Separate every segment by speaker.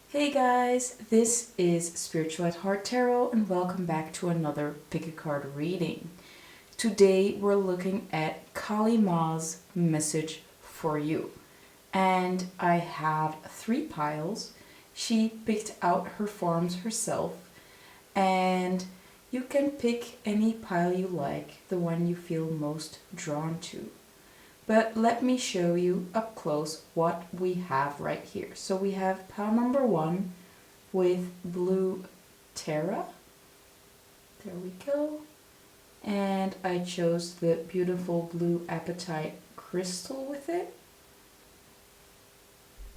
Speaker 1: Hey guys, this is Starchild Tarot and welcome back to another pick a card reading. Today we're looking at Kali Ma's message for you. And I have 3 piles. She picked out her forms herself and you can pick any pile you like, the one you feel most drawn to. But let me show you up close what we have right here. So we have pile number 1 with blue Terra. There we go. And I chose the beautiful blue apatite crystal with it.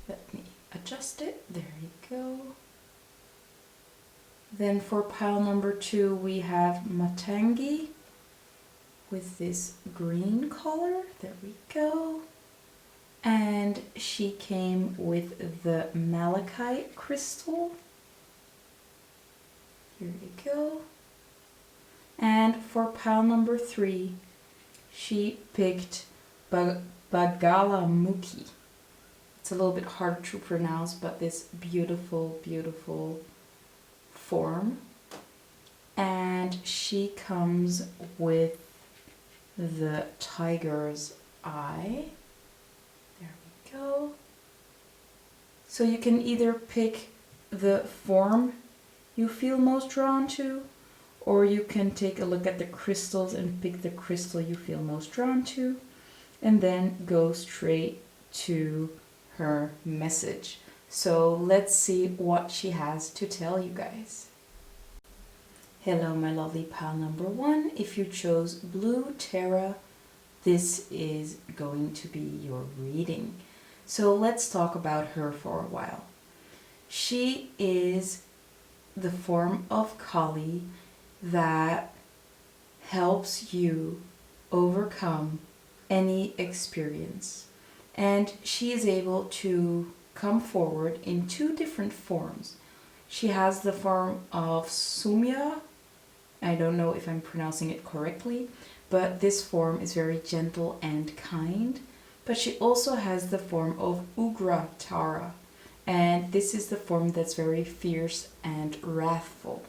Speaker 1: Let me adjust it. There you go. Then for pile number 2 we have Matangi with this green color. There we go. And she came with the malachite crystal. Here we go. And for pile number 3 she picked Bagalamukhi. It's a little bit hard to pronounce, but this beautiful, beautiful form. And she comes with the tiger's eye. There we go. So you can either pick the form you feel most drawn to, or you can take a look at the crystals and pick the crystal you feel most drawn to, and then go straight to her message. So let's see what she has to tell you guys. Hello my lovely pile number 1. If you chose blue Terra, this is going to be your reading. So let's talk about her for a while. She is the form of Kali that helps you overcome any experience. And she is able to come forward in 2 different forms. She has the form of Sumya. I don't know if I'm pronouncing it correctly, but this form is very gentle and kind. But she also has the form of Ugra Tara, and this is the form that's very fierce and wrathful.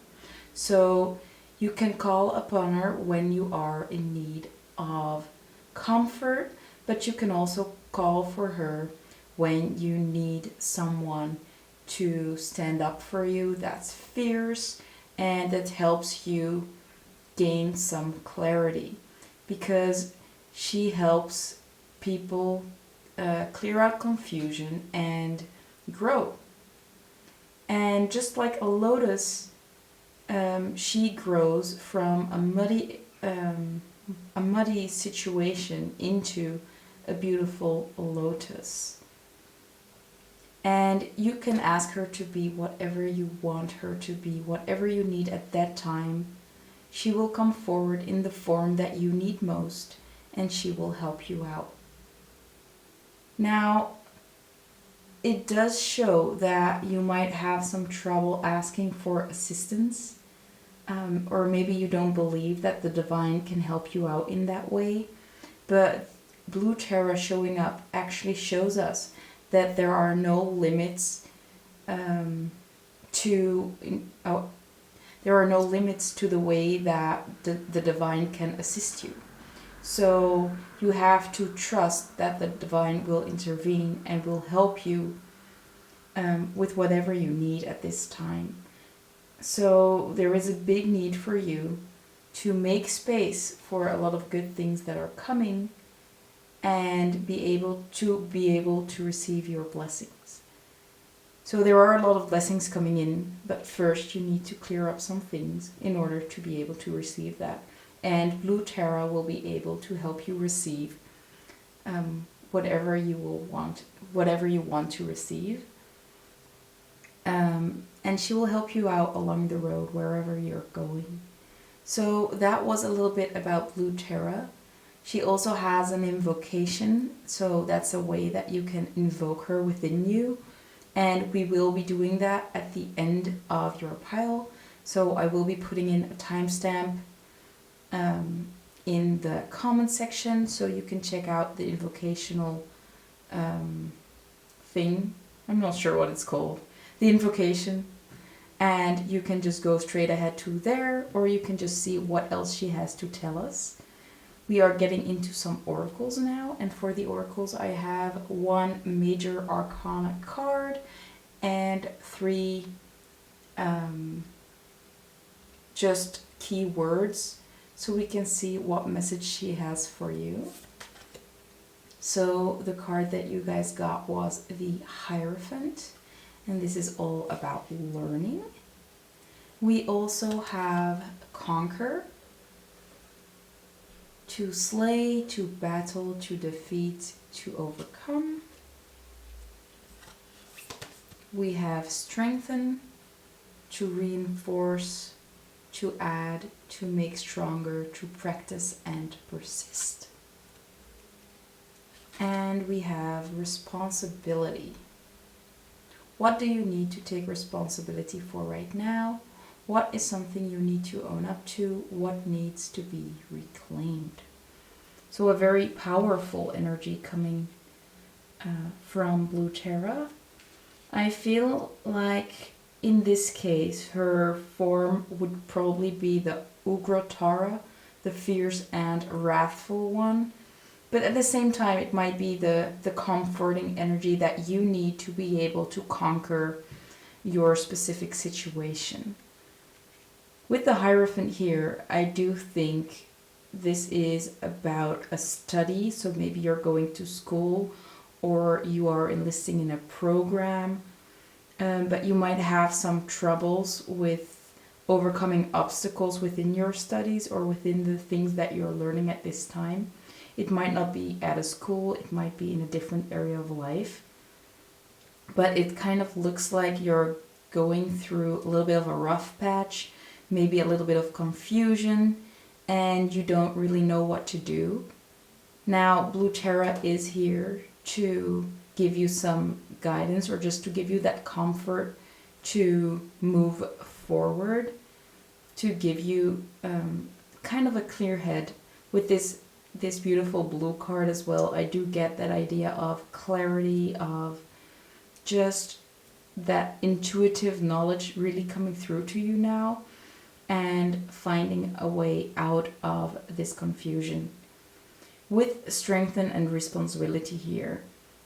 Speaker 1: So you can call upon her when you are in need of comfort, but you can also call for her when you need someone to stand up for you that's fierce and that helps you gain some clarity, because she helps people clear out confusion and grow. And just like a lotus, she grows from a muddy situation into a beautiful lotus. And you can ask her to be whatever you want her to be, whatever you need at that time. She will come forward in the form that you need most, and she will help you out. Now, it does show that you might have some trouble asking for assistance, or maybe you don't believe that the divine can help you out in that way. But Blue Terra showing up actually shows us that there are no limits to the way that the divine can assist you. So you have to trust that the divine will intervene and will help you with whatever you need at this time. So there is a big need for you to make space for a lot of good things that are coming, and be able to receive your blessings. So there are a lot of blessings coming in, but first you need to clear up some things in order to be able to receive that. And Blue Terra will be able to help you receive whatever you want to receive. And she will help you out along the road wherever you're going. So that was a little bit about Blue Terra. She also has an invocation, so that's a way that you can invoke her within you. And we will be doing that at the end of your pile. So I will be putting in a timestamp in the comment section, so you can check out the invocational thing. I'm not sure what it's called. the invocation, and you can just go straight ahead to there, or you can just see what else she has to tell us. We are getting into some oracles now, and for the oracles I have one major arcana card and three just keywords, so we can see what message she has for you. So the card that you guys got was the Hierophant, and this is all about learning. We also have Conquer, to slay, to battle, to defeat, to overcome. We have Strengthen, to reinforce, to add, to make stronger, to practice and persist. And we have Responsibility. What do you need to take responsibility for right now? What is something you need to own up to? What needs to be reclaimed? So a very powerful energy coming from Blue Terra. I feel like in this case her form would probably be the Ugra Tara, the fierce and wrathful one. But at the same time it might be the comforting energy that you need to be able to conquer your specific situation. With the Hierophant here, I do think this is about a study, so maybe you're going to school or you are enlisting in a program, but you might have some troubles with overcoming obstacles within your studies or within the things that you're learning at this time. It might not be at a school, it might be in a different area of life, but it kind of looks like you're going through a little bit of a rough patch, maybe a little bit of confusion, and you don't really know what to do. Now, Blue Terra is here to give you some guidance or just to give you that comfort to move forward, to give you kind of a clear head. With this beautiful blue card as well, I do get that idea of clarity, of just that intuitive knowledge really coming through to you now, and finding a way out of this confusion. With Strengthen and Responsibility here,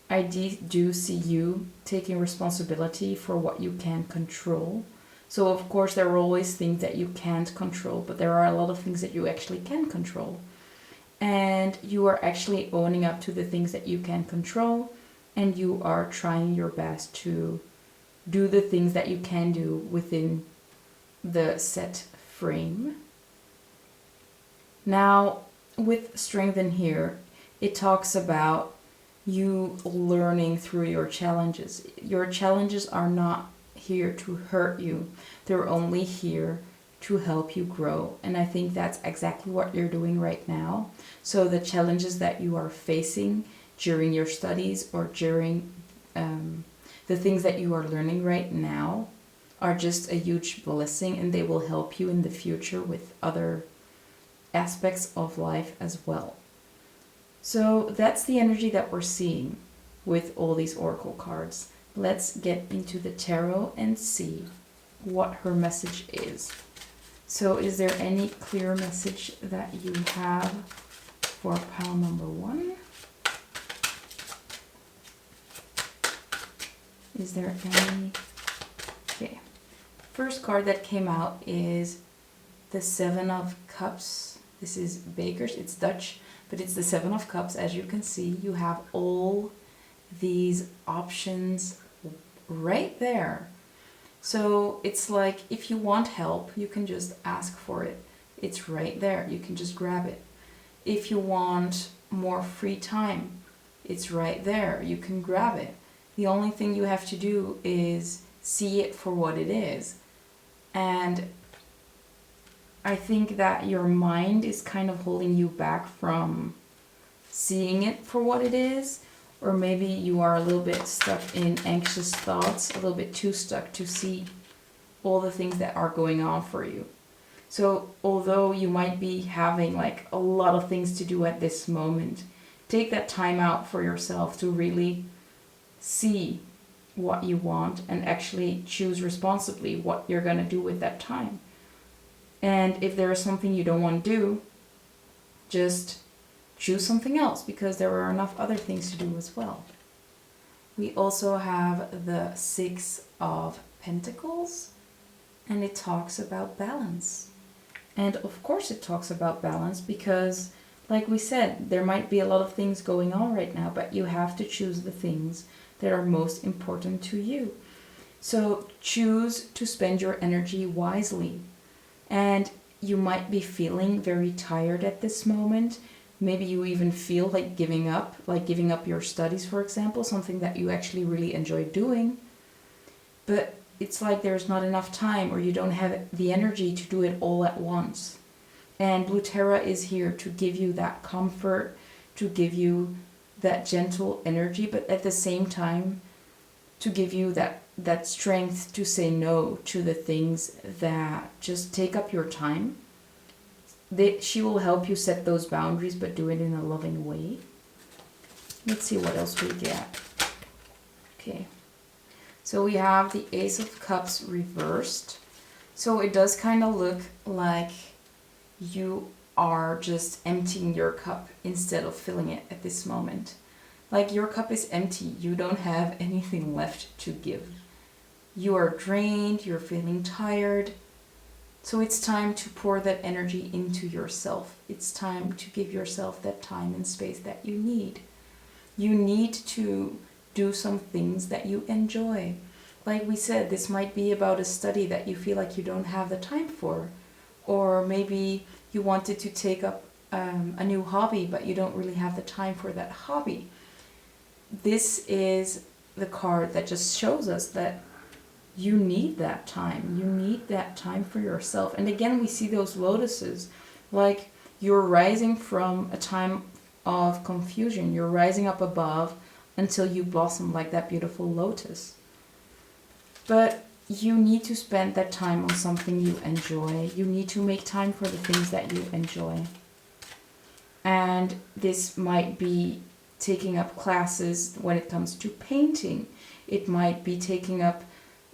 Speaker 1: I do see you taking responsibility for what you can control. So of course there are always things that you can't control, but there are a lot of things that you actually can control. And you are actually owning up to the things that you can control, and you are trying your best to do the things that you can do within the set frame. Now, with Strengthen here, it talks about you learning through your challenges. Your challenges are not here to hurt you. They're only here to help you grow. And I think that's exactly what you're doing right now. So the challenges that you are facing during your studies or during the things that you are learning right now are just a huge blessing, and they will help you in the future with other aspects of life as well. So that's the energy that we're seeing with all these oracle cards. Let's get into the tarot and see what her message is. So is there any clear message that you have for pile number 1? Is there any? Okay. First card that came out is the Seven of Cups. This is Baker's, it's Dutch, but it's the Seven of Cups. As you can see, you have all these options right there. So it's like if you want help, you can just ask for it. It's right there. You can just grab it. If you want more free time, it's right there. You can grab it. The only thing you have to do is see it for what it is. And I think that your mind is kind of holding you back from seeing it for what it is. Or maybe you are a little bit stuck in anxious thoughts, a little bit too stuck to see all the things that are going on for you. So although you might be having like a lot of things to do at this moment, take that time out for yourself to really see what you want and actually choose responsibly what you're going to do with that time. And if there is something you don't want to do, just choose something else, because there are enough other things to do as well. We also have the Six of Pentacles, and it talks about balance. And of course it talks about balance because, like we said, there might be a lot of things going on right now, but you have to choose the things that are most important to you. So choose to spend your energy wisely. And you might be feeling very tired at this moment. Maybe you even feel like giving up your studies, for example, something that you actually really enjoy doing. But it's like there's not enough time, or you don't have the energy to do it all at once. And Blue Terra is here to give you that comfort, to give you that gentle energy, but at the same time to give you that strength to say no to the things that just take up your time. She will help you set those boundaries, but do it in a loving way. Let's see what else we get. Okay. So we have the Ace of Cups reversed. So it does kind of look like you are just emptying your cup instead of filling it at this moment. Like your cup is empty. You don't have anything left to give. You are drained. You're feeling tired. So it's time to pour that energy into yourself. It's time to give yourself that time and space that you need. You need to do some things that you enjoy. Like we said, this might be about a study that you feel like you don't have the time for. Or maybe you wanted to take up a new hobby, but you don't really have the time for that hobby. This is the card that just shows us that you need that time. You need that time for yourself. And again, we see those lotuses. Like you're rising from a time of confusion. You're rising up above until you blossom like that beautiful lotus. But you need to spend that time on something you enjoy. You need to make time for the things that you enjoy. And this might be taking up classes when it comes to painting. It might be taking up,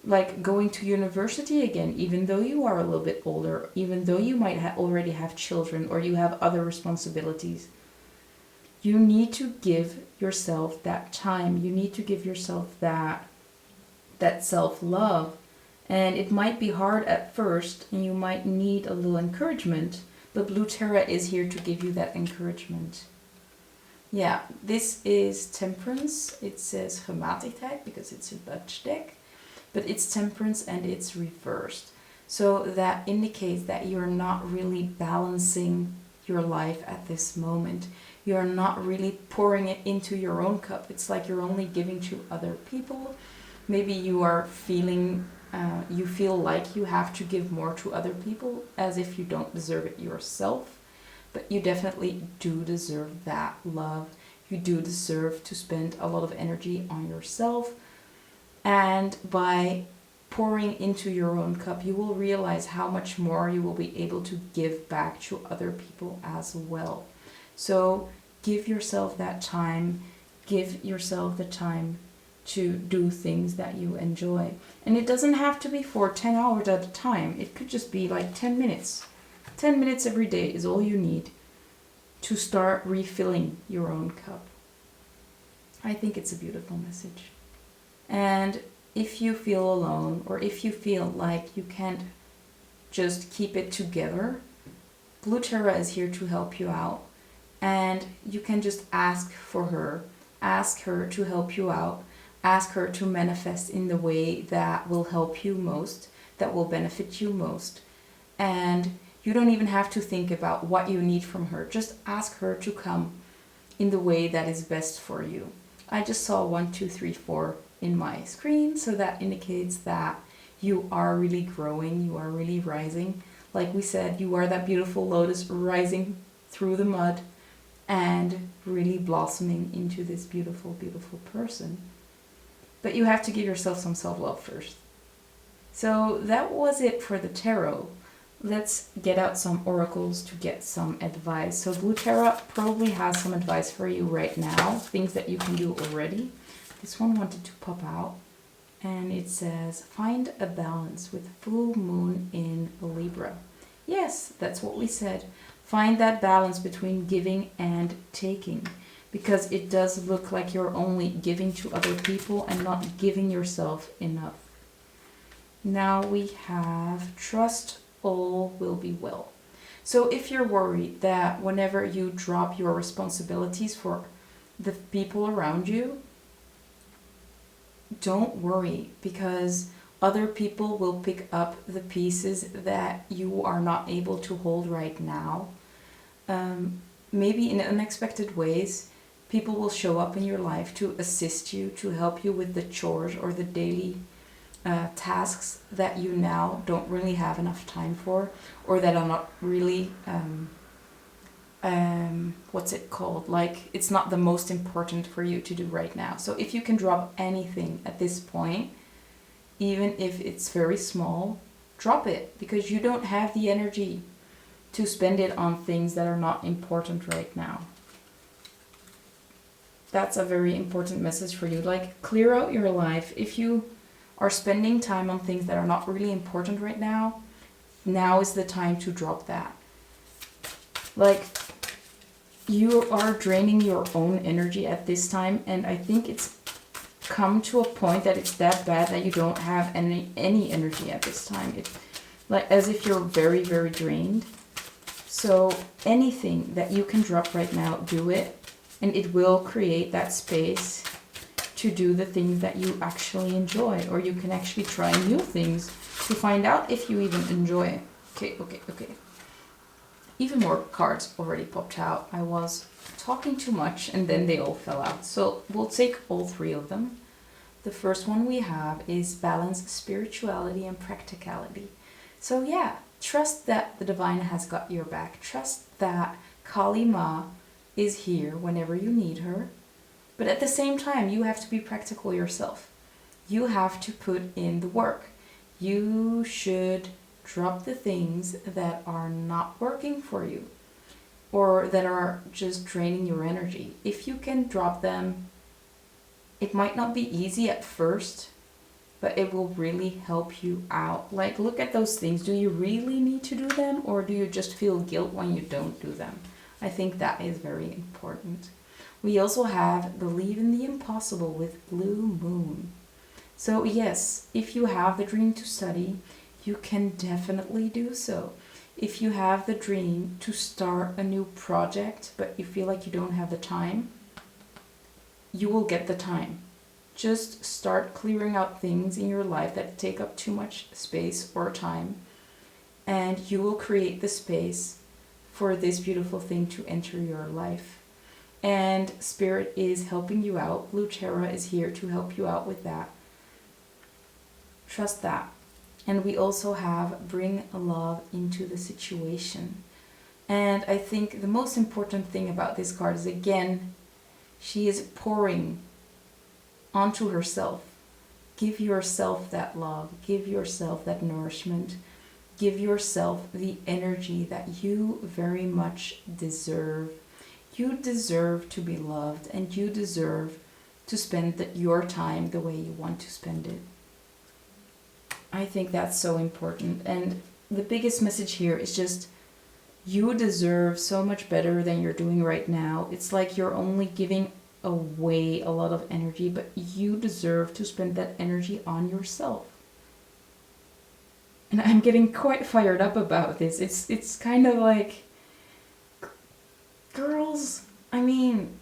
Speaker 1: like going to university again, even though you are a little bit older, even though you might already have children or you have other responsibilities. You need to give yourself that time. You need to give yourself that self-love. And it might be hard at first, and you might need a little encouragement, but Blue Terra is here to give you that encouragement. Yeah, this is Temperance. It says Gematigdheid because it's a Dutch deck, but it's Temperance and it's reversed. So that indicates that you're not really balancing your life at this moment. You're not really pouring it into your own cup. It's like you're only giving to other people. Maybe you are feeling, you feel like you have to give more to other people as if you don't deserve it yourself. But you definitely do deserve that love. You do deserve to spend a lot of energy on yourself. And by pouring into your own cup, you will realize how much more you will be able to give back to other people as well. So give yourself that time. Give yourself the time to do things that you enjoy. And it doesn't have to be for 10 hours at a time. It could just be like 10 minutes. 10 minutes every day is all you need to start refilling your own cup. I think it's a beautiful message. And if you feel alone, or if you feel like you can't just keep it together, Blue Terra is here to help you out. And you can just ask for her. Ask her to help you out. Ask her to manifest in the way that will help you most, that will benefit you most. And you don't even have to think about what you need from her. Just ask her to come in the way that is best for you. I just saw 1, 2, 3, 4 in my screen, so that indicates that you are really growing, you are really rising. Like we said, you are that beautiful lotus rising through the mud and really blossoming into this beautiful, beautiful person. But you have to give yourself some self-love first. So that was it for the tarot. Let's get out some oracles to get some advice. So Blue Terra probably has some advice for you right now, things that you can do already. This one wanted to pop out. And it says, find a balance with full moon in Libra. Yes, that's what we said. Find that balance between giving and taking, because it does look like you're only giving to other people and not giving yourself enough. Now we have trust all will be well. So if you're worried that whenever you drop your responsibilities for the people around you, don't worry, because other people will pick up the pieces that you are not able to hold right now. Maybe in unexpected ways, people will show up in your life to assist you, to help you with the chores or the daily tasks that you now don't really have enough time for, or that are not really what's it called, like it's not the most important for you to do right now. So if you can drop anything at this point, even if it's very small, drop it, because you don't have the energy to spend it on things that are not important right now. That's a very important message for you. Like, clear out your life. If you are spending time on things that are not really important right now, now is the time to drop that. Like, you are draining your own energy at this time, and I think it's come to a point that it's that bad that you don't have any energy at this time. It's like as if you're very, very drained. So anything that you can drop right now, do it, and it will create that space to do the things that you actually enjoy, or you can actually try new things to find out if you even enjoy it. Okay. Even more cards already popped out. I was talking too much and then they all fell out. So we'll take all three of them. The first one we have is balance, spirituality, and practicality. So yeah, trust that the divine has got your back. Trust that Kali Ma is here whenever you need her. But at the same time, you have to be practical yourself. You have to put in the work. You should drop the things that are not working for you or that are just draining your energy. If you can drop them, it might not be easy at first, but it will really help you out. Like, look at those things. Do you really need to do them, or do you just feel guilt when you don't do them? I think that is very important. We also have believe in the impossible with blue moon. So yes, if you have the dream to study, you can definitely do so. If you have the dream to start a new project, but you feel like you don't have the time, you will get the time. Just start clearing out things in your life that take up too much space or time, and you will create the space for this beautiful thing to enter your life. And Spirit is helping you out. Blue Terra is here to help you out with that. Trust that. And we also have bring love into the situation. And I think the most important thing about this card is, again, she is pouring onto herself. Give yourself that love. Give yourself that nourishment. Give yourself the energy that you very much deserve. You deserve to be loved, and you deserve to spend your time the way you want to spend it. I think that's so important. And the biggest message here is just, you deserve so much better than you're doing right now. It's like you're only giving away a lot of energy, but you deserve to spend that energy on yourself. And I'm getting quite fired up about this. It's kind of like, girls, I mean,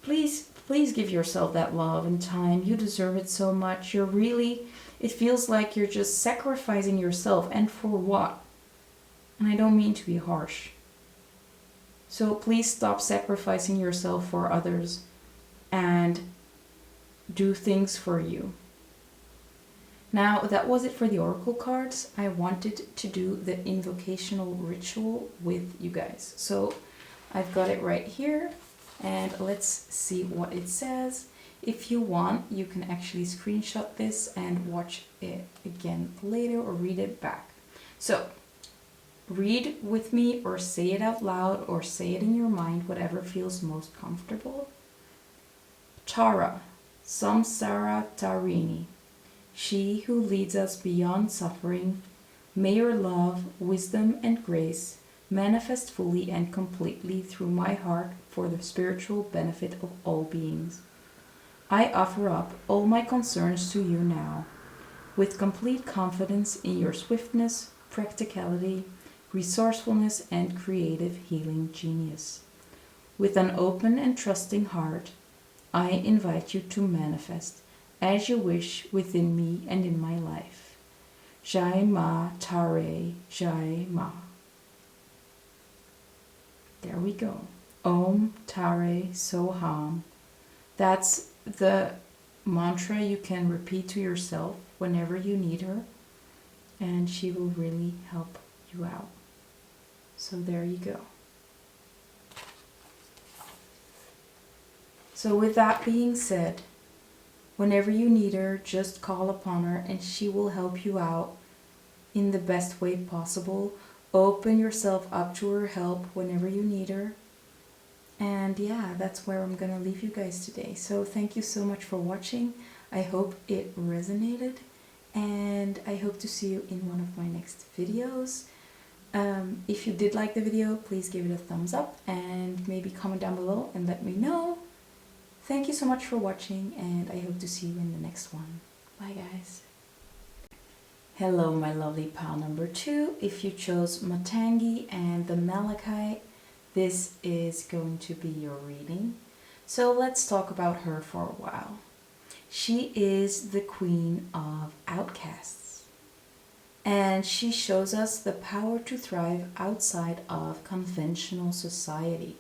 Speaker 1: please give yourself that love and time. You deserve it so much. It feels like you're just sacrificing yourself, and for what? And I don't mean to be harsh. So please stop sacrificing yourself for others and do things for you. Now, that was it for the oracle cards. I wanted to do the invocational ritual with you guys. So I've got it right here, and let's see what it says. If you want, you can actually screenshot this and watch it again later or read it back. So read with me, or say it out loud, or say it in your mind, whatever feels most comfortable. Tara, Samsara Tarini, she who leads us beyond suffering, may your love, wisdom, and grace manifest fully and completely through my heart for the spiritual benefit of all beings. I offer up all my concerns to you now, with complete confidence in your swiftness, practicality, resourcefulness, and creative healing genius. With an open and trusting heart, I invite you to manifest as you wish within me and in my life. Jai Ma Tare Jai Ma. There we go. Om Tare Soham. That's the mantra you can repeat to yourself whenever you need her, and she will really help you out. So there you go. So with that being said, whenever you need her, just call upon her and she will help you out in the best way possible. Open yourself up to her help whenever you need her. And yeah, that's where I'm gonna leave you guys today. So thank you so much for watching. I hope it resonated, and I hope to see you in one of my next videos. If you did like the video, please give it a thumbs up and maybe comment down below and let me know. Thank you so much for watching, and I hope to see you in the next one. Bye guys. Hello my lovely pal number 2. If you chose Matangi and the Malachite, this is going to be your reading. So let's talk about her for a while. She is the queen of outcasts, and she shows us the power to thrive outside of conventional society.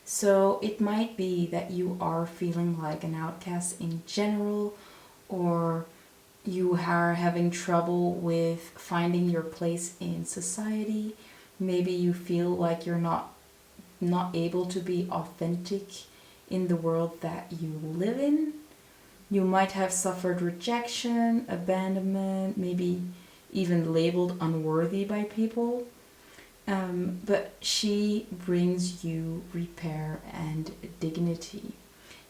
Speaker 1: So it might be that you are feeling like an outcast in general, or you are having trouble with finding your place in society. Maybe you feel like you're not able to be authentic in the world that you live in. You might have suffered rejection, abandonment, maybe even labeled unworthy by people. But she brings you repair and dignity.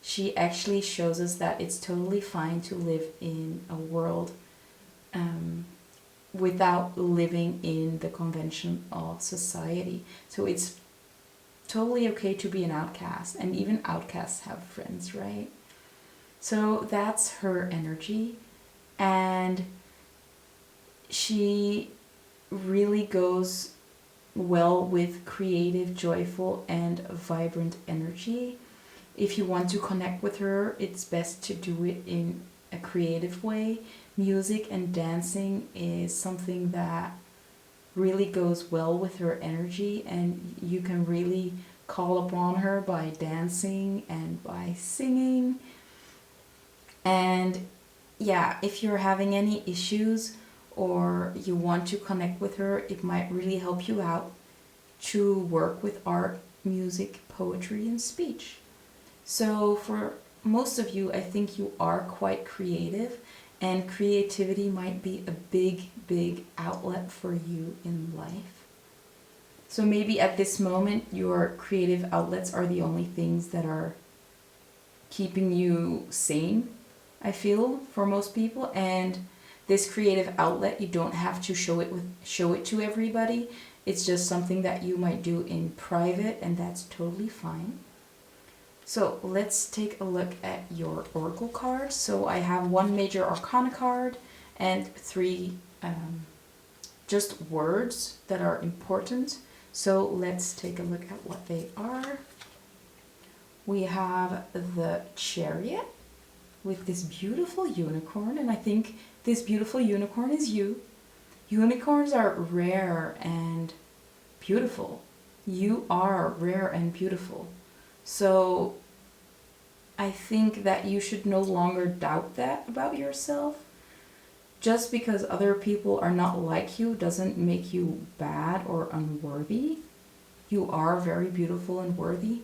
Speaker 1: She actually shows us that it's totally fine to live in a world without living in the convention of society. So it's totally okay to be an outcast, and even outcasts have friends, right? So that's her energy, and she really goes well with creative, joyful, and vibrant energy. If you want to connect with her, it's best to do it in a creative way. Music and dancing is something that really goes well with her energy, and you can really call upon her by dancing and by singing. And yeah, if you're having any issues or you want to connect with her, it might really help you out to work with art, music, poetry, and speech. So for most of you, I think you are quite creative, and creativity might be a big outlet for you in life. So maybe at this moment, your creative outlets are the only things that are keeping you sane, I feel, for most people. And this creative outlet, you don't have to show it to everybody. It's just something that you might do in private, and that's totally fine. So let's take a look at your oracle cards. So I have one major arcana card and 3 just words that are important. So let's take a look at what they are. We have the Chariot with this beautiful unicorn, and I think this beautiful unicorn is you. Unicorns are rare and beautiful. You are rare and beautiful. So I think that you should no longer doubt that about yourself. Just because other people are not like you doesn't make you bad or unworthy. You are very beautiful and worthy.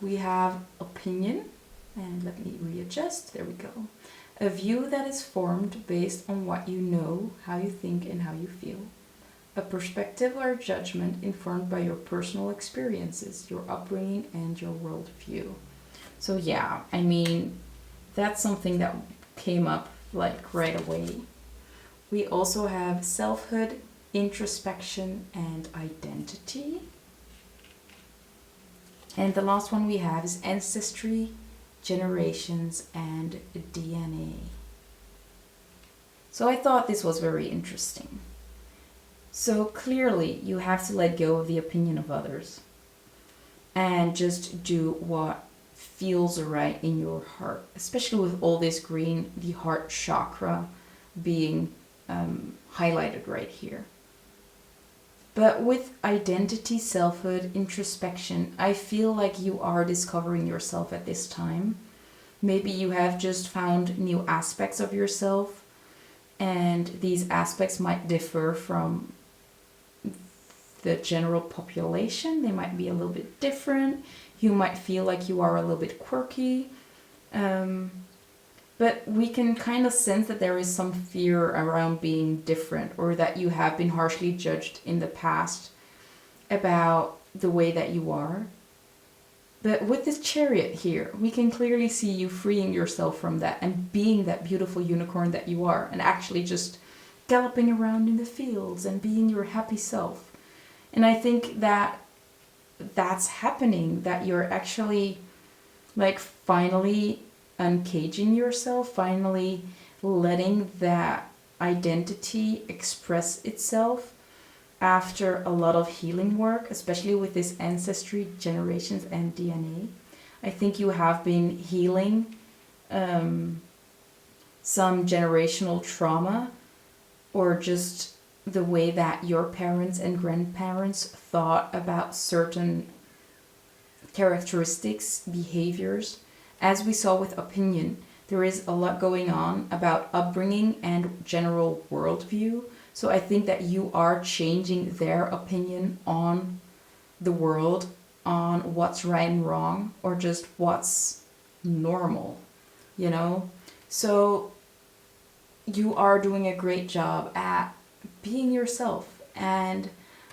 Speaker 1: We have opinion, and let me readjust, there we go. A view that is formed based on what you know, how you think, and how you feel. A perspective or judgment informed by your personal experiences, your upbringing, and your worldview. So yeah, I mean, That's something that came up like right away. We also have selfhood, introspection, and identity. And the last one we have is ancestry, generations, and DNA. So I thought this was very interesting. So clearly you have to let go of the opinion of others and just do what feels right in your heart, especially with all this green, the heart chakra being highlighted right here. But with identity, selfhood, introspection, I feel like you are discovering yourself at this time. Maybe you have just found new aspects of yourself, and these aspects might differ from the general population. They might be a little bit different. You might feel like you are a little bit quirky. But we can kind of sense that there is some fear around being different, or that you have been harshly judged in the past about the way that you are. But with this Chariot here, we can clearly see you freeing yourself from that and being that beautiful unicorn that you are, and actually just galloping around in the fields and being your happy self. And I think that that's happening, that you're actually like finally uncaging yourself, finally letting that identity express itself after a lot of healing work, especially with this ancestry, generations, and DNA. I think you have been healing some generational trauma, or just the way that your parents and grandparents thought about certain characteristics, behaviors. As we saw with opinion, there is a lot going on about upbringing and general worldview. So I think that you are changing their opinion on the world, on what's right and wrong, or just what's normal, you know? So you are doing a great job at being yourself. And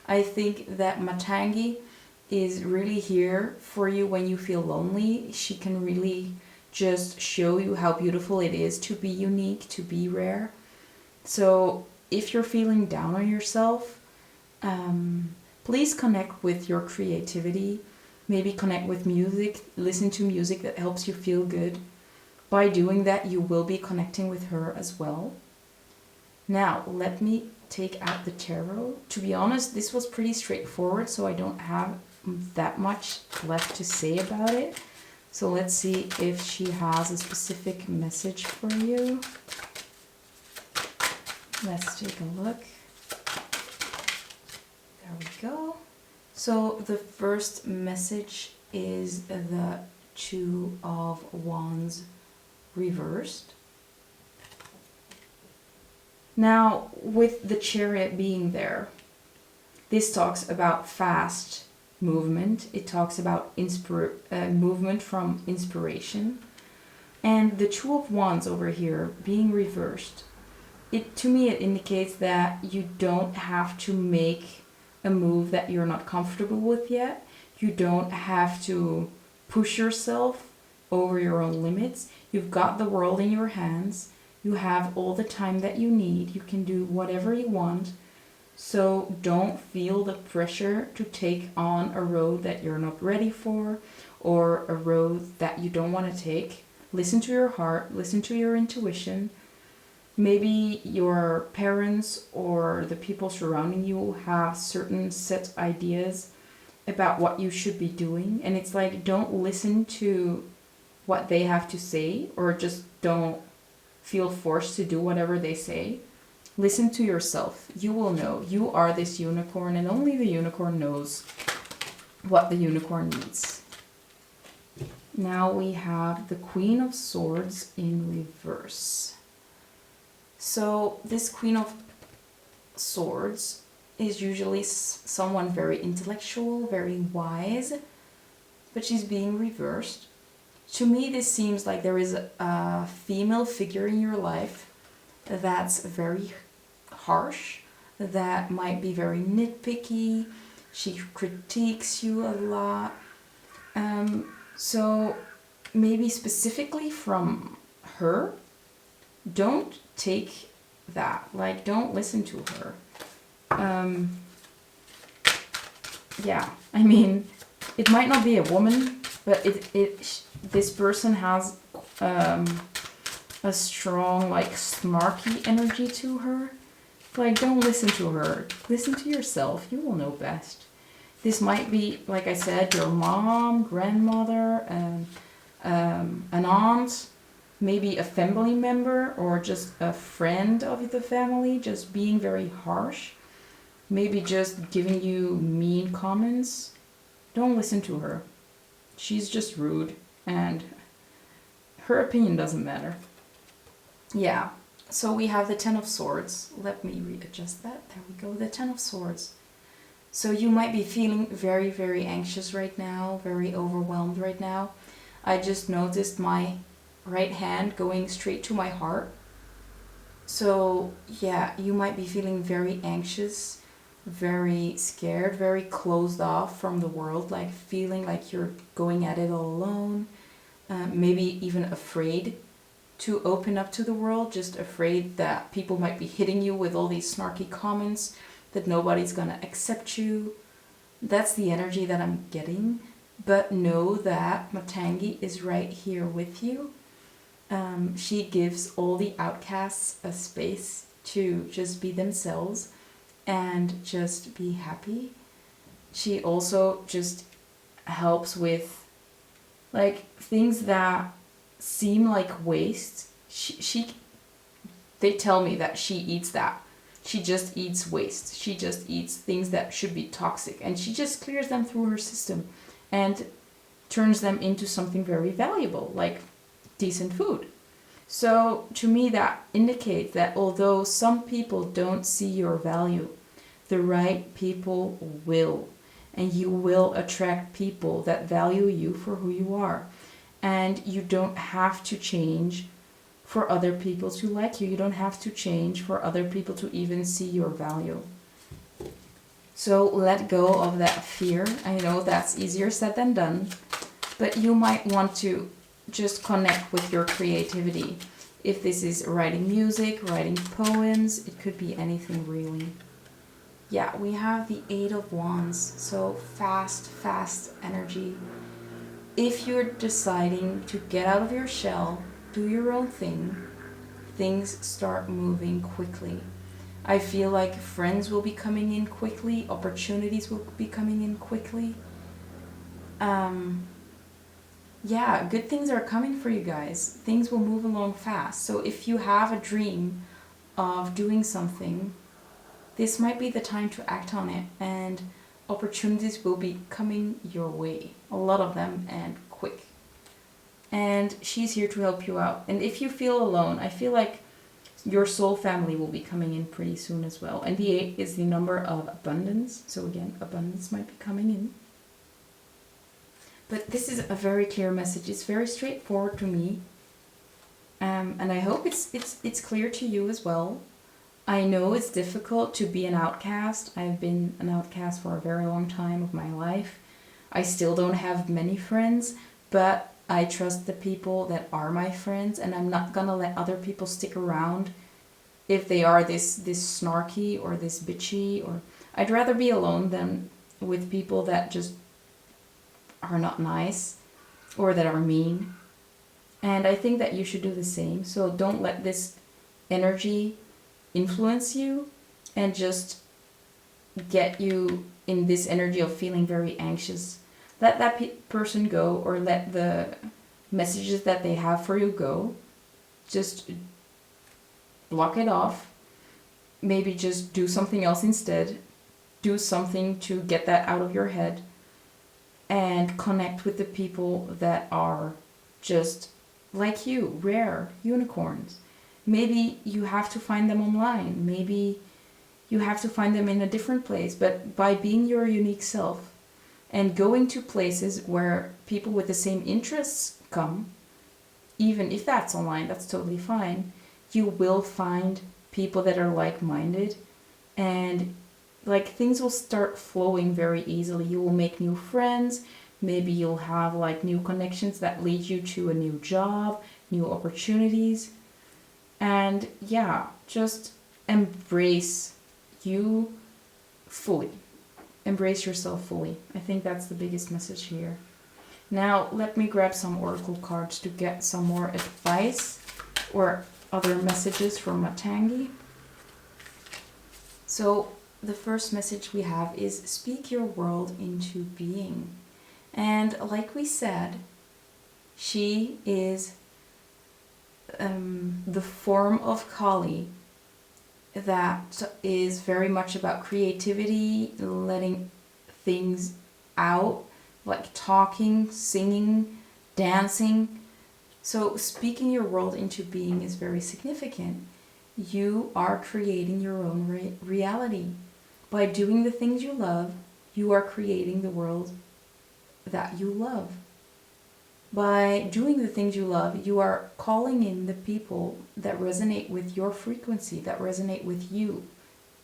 Speaker 1: I think that Matangi is really here for you when you feel lonely. She can really just show you how beautiful it is to be unique, to be rare. So if you're feeling down on yourself, please connect with your creativity. Maybe connect with music, listen to music that helps you feel good. By doing that, you will be connecting with her as well. Now, let me take out the tarot. To be honest, this was pretty straightforward, so I don't have that much left to say about it. So let's see if she has a specific message for you. Let's take a look. There we go. So the first message is the Two of Wands reversed. Now, with the Chariot being there, this talks about fast movement. It talks about movement from inspiration. And the Two of Wands over here being reversed, to me it indicates that you don't have to make a move that you're not comfortable with yet. You don't have to push yourself over your own limits. You've got the world in your hands. You have all the time that you need. You can do whatever you want. So don't feel the pressure to take on a road that you're not ready for, or a road that you don't want to take. Listen to your heart, listen to your intuition. Maybe your parents or the people surrounding you have certain set ideas about what you should be doing. And it's like, don't listen to what they have to say, or just don't feel forced to do whatever they say. Listen to yourself. You will know. You are this unicorn, and only the unicorn knows what the unicorn needs. Now we have the Queen of Swords in reverse. So this Queen of Swords is usually someone very intellectual, very wise, but she's being reversed. To me, this seems like there is a female figure in your life that's very harsh, that might be very nitpicky. She critiques you a lot. So maybe specifically from her, don't take that. Like, don't listen to her. Yeah, I mean, it might not be a woman, but this person has a strong, like, snarky energy to her. Like, don't listen to her. Listen to yourself. You will know best. This might be, like I said, your mom, grandmother, an aunt, maybe a family member, or just a friend of the family, just being very harsh. Maybe just giving you mean comments. Don't listen to her. She's just rude, and her opinion doesn't matter. Yeah, so we have the Ten of Swords. Let me readjust that. There we go, the Ten of Swords. So you might be feeling very, very anxious right now, very overwhelmed right now. I just noticed my right hand going straight to my heart. So yeah, you might be feeling very anxious, very scared, very closed off from the world, like feeling like you're going at it all alone, maybe even afraid to open up to the world, just afraid that people might be hitting you with all these snarky comments, that nobody's gonna accept you. That's the energy that I'm getting. But know that Matangi is right here with you. She gives all the outcasts a space to just be themselves and just be happy. She also just helps with, like, things that seem like waste. They tell me that she eats that. She just eats waste. She just eats things that should be toxic, and she just clears them through her system and turns them into something very valuable, like decent food. So to me, that indicates that although some people don't see your value, the right people will. And you will attract people that value you for who you are. And you don't have to change for other people to like you. You don't have to change for other people to even see your value. So let go of that fear. I know that's easier said than done, but you might want to just connect with your creativity. If this is writing music, writing poems, it could be anything really. Yeah, we have the Eight of Wands, so fast energy. If you're deciding to get out of your shell, do your own thing, things start moving quickly. I feel like friends will be coming in quickly, opportunities will be coming in quickly. Yeah, good things are coming for you guys. Things will move along fast. So if you have a dream of doing something, this might be the time to act on it, and opportunities will be coming your way. A lot of them, and quick. And she's here to help you out. And if you feel alone, I feel like your soul family will be coming in pretty soon as well. And the 8 is the number of abundance. So again, abundance might be coming in. But this is a very clear message. It's very straightforward to me. And I hope it's clear to you as well. I know it's difficult to be an outcast. I've been an outcast for a very long time of my life. I still don't have many friends, but I trust the people that are my friends, and I'm not gonna let other people stick around if they are this snarky or this bitchy. Or I'd rather be alone than with people that just are not nice or that are mean. And I think that you should do the same. So don't let this energy influence you and just get you in this energy of feeling very anxious. Let that person go, or let the messages that they have for you go. Just block it off. Maybe just do something else instead. Do something to get that out of your head, and connect with the people that are just like you, rare unicorns. Maybe you have to find them online. Maybe you have to find them in a different place. But by being your unique self and going to places where people with the same interests come, even if that's online, that's totally fine, you will find people that are like-minded, and like things will start flowing very easily. You will make new friends. Maybe you'll have like new connections that lead you to a new job, new opportunities. And yeah, just embrace you fully. Embrace yourself fully. I think that's the biggest message here. Now, let me grab some oracle cards to get some more advice or other messages from Matangi. So, the first message we have is speak your world into being. And like we said, she is the form of Kali that is very much about creativity, letting things out, like talking, singing, dancing. So speaking your world into being is very significant. You are creating your own reality. By doing the things you love, you are creating the world that you love. By doing the things you love, you are calling in the people that resonate with your frequency, that resonate with you,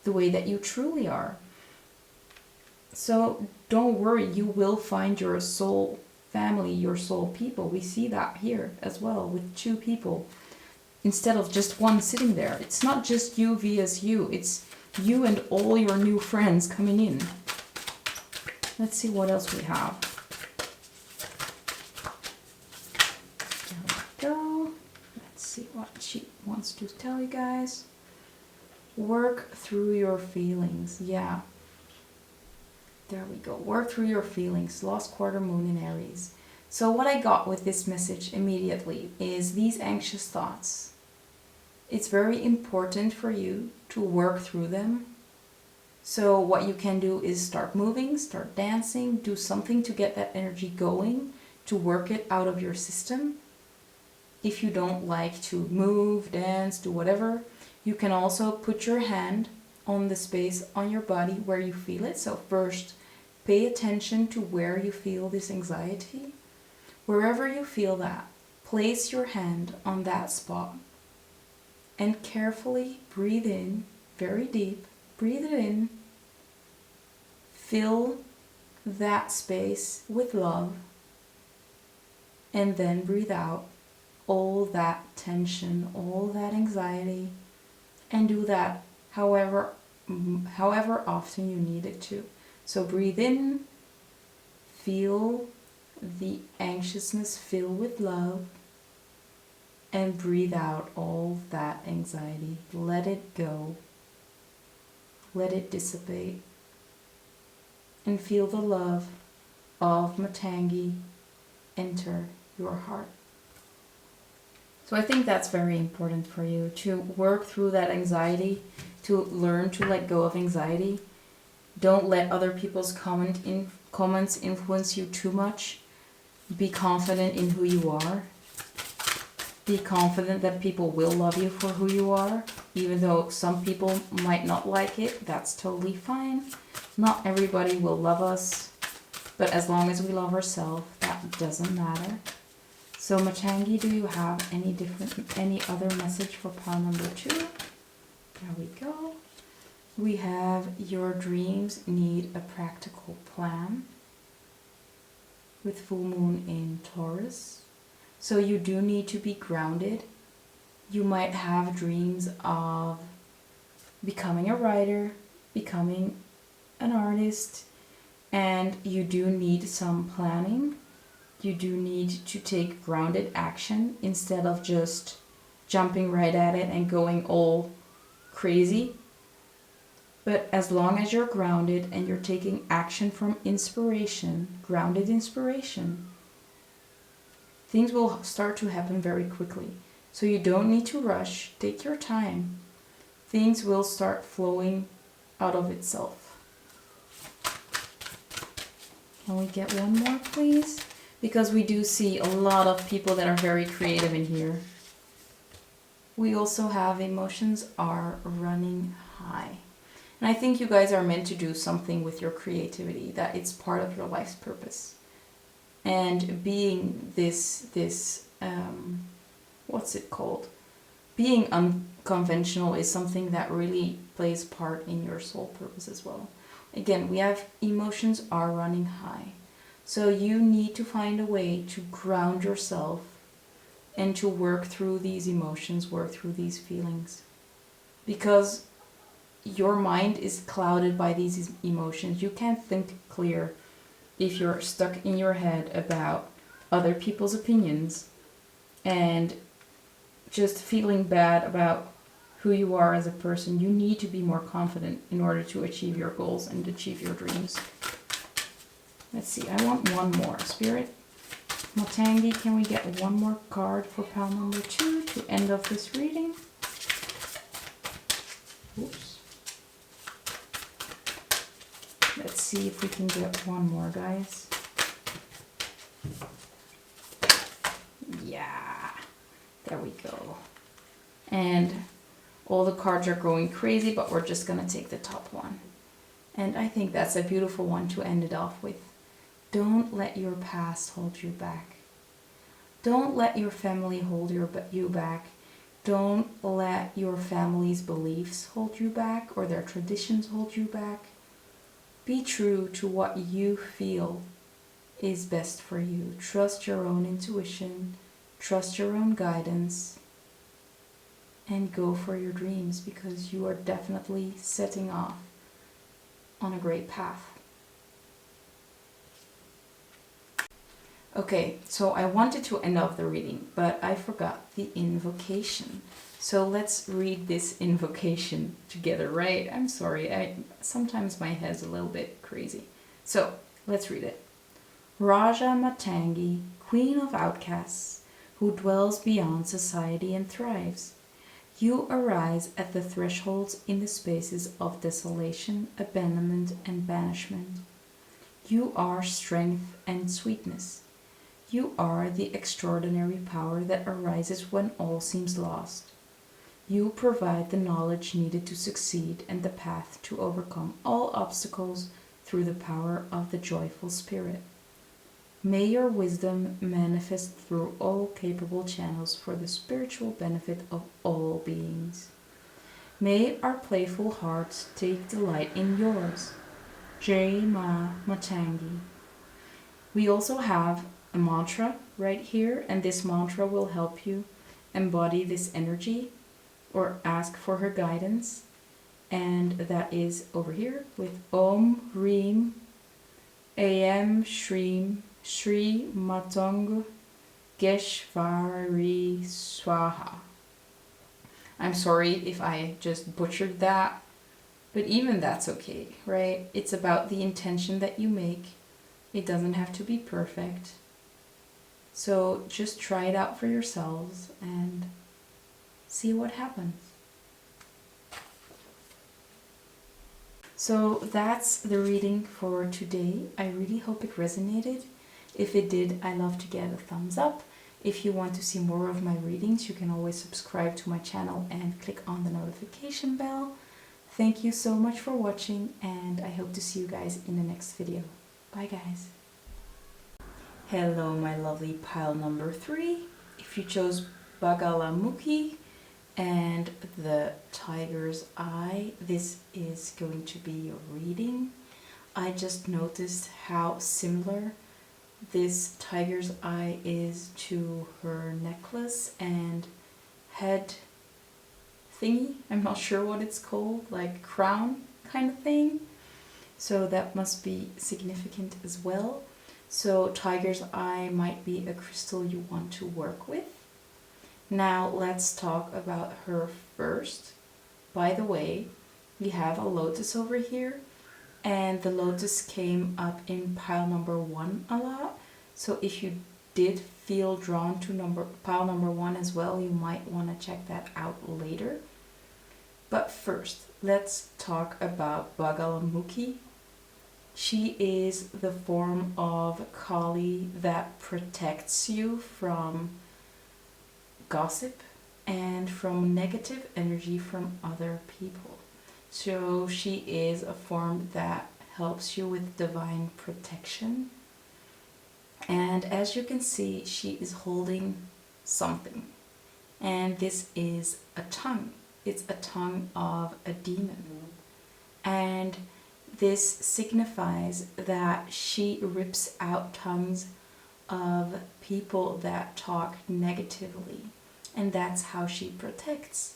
Speaker 1: the way that you truly are. So don't worry, you will find your soul family, your soul people. We see that here as well with 2 people instead of just one sitting there. It's not just you vs you, it's you and all your new friends coming in. Let's see what else we have. There we go. Let's see what she wants to tell you guys. Work through your feelings. Yeah. There we go. Work through your feelings. Lost quarter moon in Aries. So what I got with this message immediately is these anxious thoughts. It's very important for you to work through them. So what you can do is start moving, start dancing, do something to get that energy going, to work it out of your system. If you don't like to move, dance, do whatever, you can also put your hand on the space on your body where you feel it. So first, pay attention to where you feel this anxiety. Wherever you feel that, place your hand on that spot and carefully breathe in, very deep, breathe it in, fill that space with love, and then breathe out all that tension, all that anxiety, and do that however often you need it to. So breathe in, feel the anxiousness fill with love, and breathe out all that anxiety. Let it go. Let it dissipate. And feel the love of Matangi enter your heart. So I think that's very important for you to work through that anxiety, to learn to let go of anxiety. Don't let other people's comments influence you too much. Be confident in who you are. Be confident that people will love you for who you are, even though some people might not like it. That's totally fine. Not everybody will love us, but as long as we love ourselves, that doesn't matter. So Matangi, do you have any other message for pile number 2? There we go. We have your dreams need a practical plan with full moon in Taurus. So you do need to be grounded. You might have dreams of becoming a writer, becoming an artist, and you do need some planning. You do need to take grounded action instead of just jumping right at it and going all crazy. But as long as you're grounded and you're taking action from inspiration, grounded inspiration, things will start to happen very quickly. So you don't need to rush. Take your time. Things will start flowing out of itself. Can we get one more, please? Because we do see a lot of people that are very creative in here. We also have emotions are running high. And I think you guys are meant to do something with your creativity, that it's part of your life's purpose. And being what's it called? Being unconventional is something that really plays part in your soul purpose as well. Again, we have emotions are running high. So you need to find a way to ground yourself and to work through these emotions, work through these feelings. Because your mind is clouded by these emotions. You can't think clear if you're stuck in your head about other people's opinions and just feeling bad about who you are as a person. You need to be more confident in order to achieve your goals and achieve your dreams. Let's see, I want one more. Spirit, Matangi, can we get one more card for pile number 2 to end off this reading? Oops. Let's see if we can get one more, guys. Yeah, there we go. And all the cards are going crazy, but we're just gonna take the top one. And I think that's a beautiful one to end it off with. Don't let your past hold you back. Don't let your family hold you back. Don't let your family's beliefs hold you back or their traditions hold you back. Be true to what you feel is best for you. Trust your own intuition. Trust your own guidance. And go for your dreams, because you are definitely setting off on a great path. Okay, so I wanted to end off the reading, but I forgot the invocation. So let's read this invocation together, right? I'm sorry, sometimes my head's a little bit crazy. So let's read it. Raja Matangi, Queen of Outcasts, who dwells beyond society and thrives. You arise at the thresholds in the spaces of desolation, abandonment, and banishment. You are strength and sweetness. You are the extraordinary power that arises when all seems lost. You provide the knowledge needed to succeed and the path to overcome all obstacles through the power of the joyful spirit. May your wisdom manifest through all capable channels for the spiritual benefit of all beings. May our playful hearts take delight in yours. Jai Ma Matangi. We also have a mantra right here, and this mantra will help you embody this energy or ask for her guidance. And that is over here with Om Reem Am Shreem Shri Matang Geshvari Swaha. I'm sorry if I just butchered that, but even that's okay, right? It's about the intention that you make. It doesn't have to be perfect. So just try it out for yourselves and see what happens. So that's the reading for today. I really hope it resonated. If it did, I love to get a thumbs up. If you want to see more of my readings, you can always subscribe to my channel and click on the notification bell. Thank you so much for watching, and I hope to see you guys in the next video. Bye guys. Hello my lovely pile number 3. If you chose Bagalamukhi and the Tiger's Eye, this is going to be your reading. I just noticed how similar this tiger's eye is to her necklace and head thingy. I'm not sure what it's called, like crown kind of thing. So that must be significant as well. So tiger's eye might be a crystal you want to work with. Now let's talk about her first. By the way, we have a lotus over here, and the lotus came up in pile number 1 a lot. So if you did feel drawn to pile number 1 as well, you might want to check that out later. But first, let's talk about Bagalamukhi. She is the form of Kali that protects you from gossip and from negative energy from other people. So she is a form that helps you with divine protection. And as you can see, she is holding something. And this is a tongue. It's a tongue of a demon. And this signifies that she rips out tongues of people that talk negatively, and that's how she protects.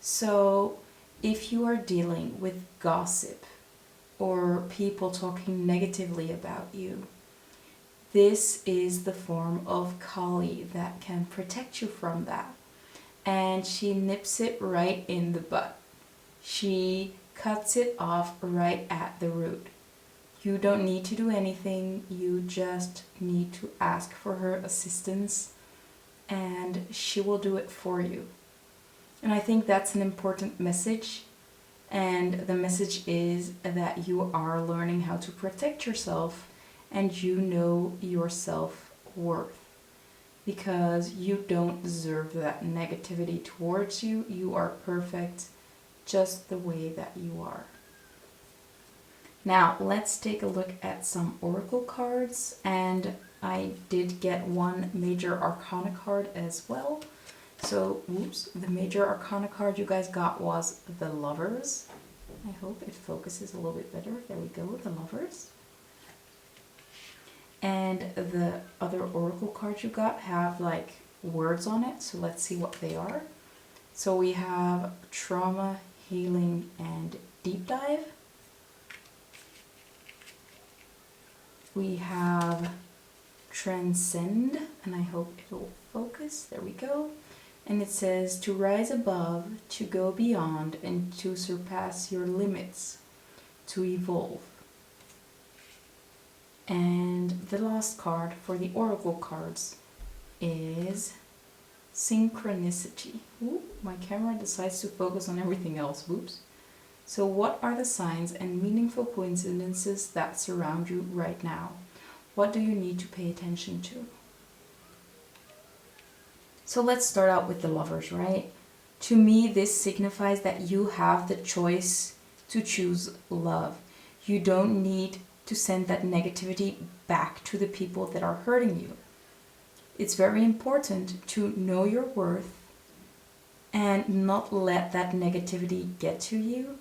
Speaker 1: So if you are dealing with gossip or people talking negatively about you, this is the form of Kali that can protect you from that. And she nips it right in the butt. She cuts it off right at the root. You don't need to do anything, you just need to ask for her assistance and she will do it for you. And I think that's an important message. And the message is that you are learning how to protect yourself and you know your self-worth. Because you don't deserve that negativity towards you. You are perfect just the way that you are. Now, let's take a look at some oracle cards. And I did get one major arcana card as well. So, the major arcana card you guys got was the Lovers. I hope it focuses a little bit better. There we go, the Lovers. And the other oracle cards you got have like words on it, so let's see what they are. So we have Trauma, Healing, and Deep Dive. We have Transcend, and I hope it will focus. There we go. And it says to rise above, to go beyond, and to surpass your limits, to evolve. And the last card for the oracle cards is Synchronicity. Ooh, my camera decides to focus on everything else. Whoops. So what are the signs and meaningful coincidences that surround you right now? What do you need to pay attention to? So let's start out with the Lovers, right? To me, this signifies that you have the choice to choose love. You don't need to send that negativity back to the people that are hurting you. It's very important to know your worth and not let that negativity get to you.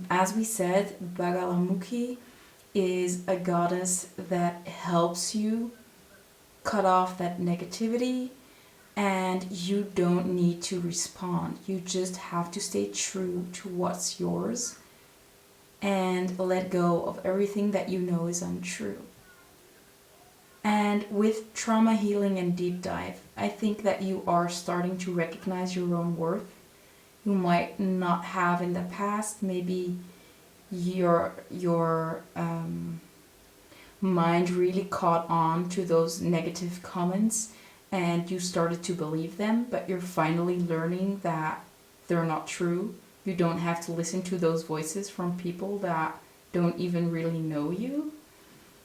Speaker 1: As we said, Bagalamukhi is a goddess that helps you cut off that negativity, and you don't need to respond. You just have to stay true to what's yours and let go of everything that you know is untrue. And with Trauma, Healing, and Deep Dive, I think that you are starting to recognize your own worth. You might not have in the past. Maybe your mind really caught on to those negative comments and you started to believe them, but you're finally learning that they're not true. You don't have to listen to those voices from people that don't even really know you.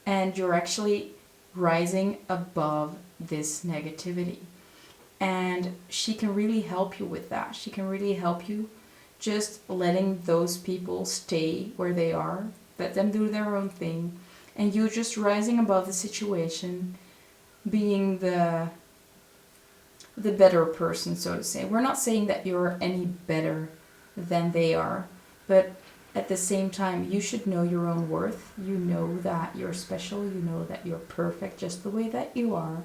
Speaker 1: And you're actually rising above this negativity. And she can really help you with that. She can really help you just letting those people stay where they are. Let them do their own thing. And you just rising above the situation, being the better person, so to say. We're not saying that you're any better than they are, but at the same time, you should know your own worth. You know that you're special. You know that you're perfect just the way that you are.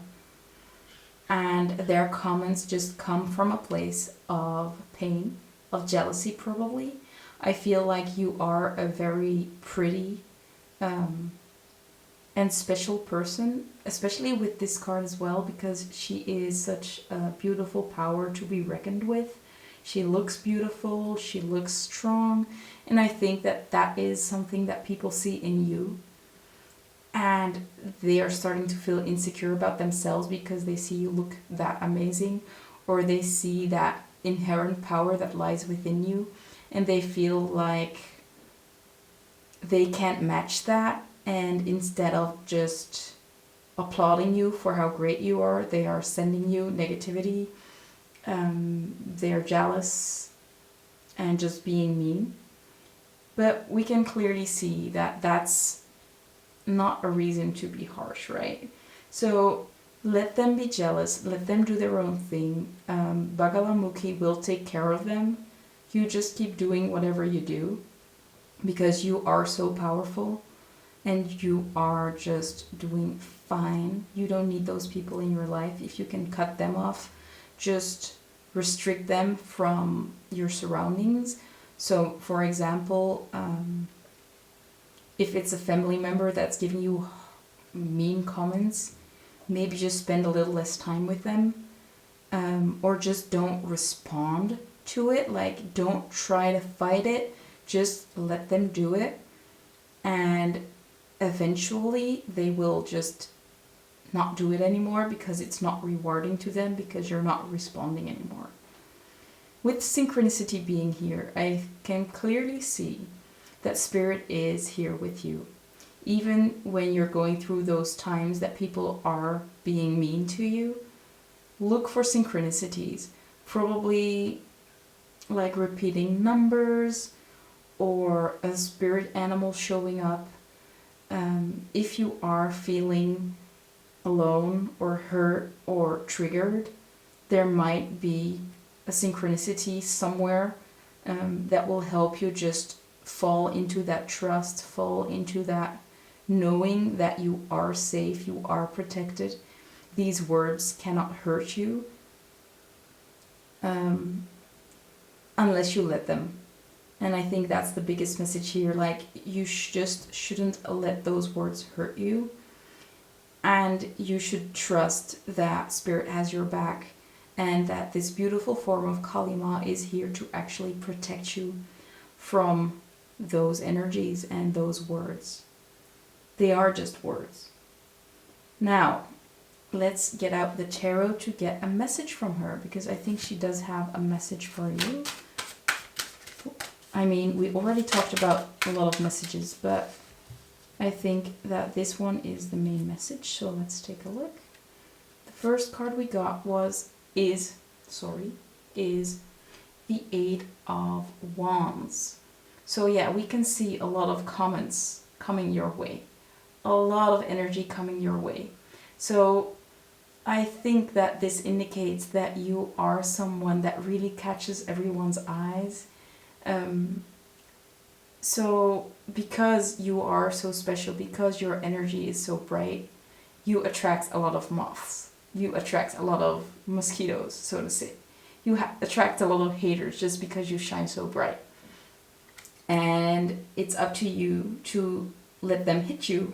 Speaker 1: And their comments just come from a place of pain, of jealousy probably. I feel like you are a very pretty and special person, especially with this card as well, because she is such a beautiful power to be reckoned with. She looks beautiful, she looks strong, and I think that that is something that people see in you. And they are starting to feel insecure about themselves because they see you look that amazing, or they see that inherent power that lies within you, and they feel like they can't match that. And instead of just applauding you for how great you are, they are sending you negativity. They're jealous and just being mean. But we can clearly see that that's not a reason to be harsh, right? So let them be jealous, let them do their own thing. Bagalamukhi will take care of them. You just keep doing whatever you do because you are so powerful and you are just doing fine. You don't need those people in your life. If you can cut them off, just restrict them from your surroundings. So, for example, if it's a family member that's giving you mean comments, maybe just spend a little less time with them, or just don't respond to it. Like, don't try to fight it, just let them do it, and eventually they will just not do it anymore because it's not rewarding to them, because you're not responding anymore. With synchronicity being here, I can clearly see that Spirit is here with you. Even when you're going through those times that people are being mean to you, look for synchronicities. Probably like repeating numbers or a spirit animal showing up. If you are feeling alone or hurt or triggered, there might be a synchronicity somewhere that will help you just fall into that trust, fall into that knowing that you are safe, you are protected. These words cannot hurt you unless you let them. And I think that's the biggest message here. Like, you just shouldn't let those words hurt you. And you should trust that Spirit has your back, and that this beautiful form of Kalima is here to actually protect you from those energies and those words. They are just words. Now, let's get out the tarot to get a message from her, because I think she does have a message for you. I mean, we already talked about a lot of messages, but I think that this one is the main message, so let's take a look. The first card we got is the Eight of Wands. So yeah, we can see a lot of comments coming your way. A lot of energy coming your way. So I think that this indicates that you are someone that really catches everyone's eyes. So because you are so special, because your energy is so bright, you attract a lot of moths. You attract a lot of mosquitoes, so to say. You attract a lot of haters just because you shine so bright. And it's up to you to let them hit you,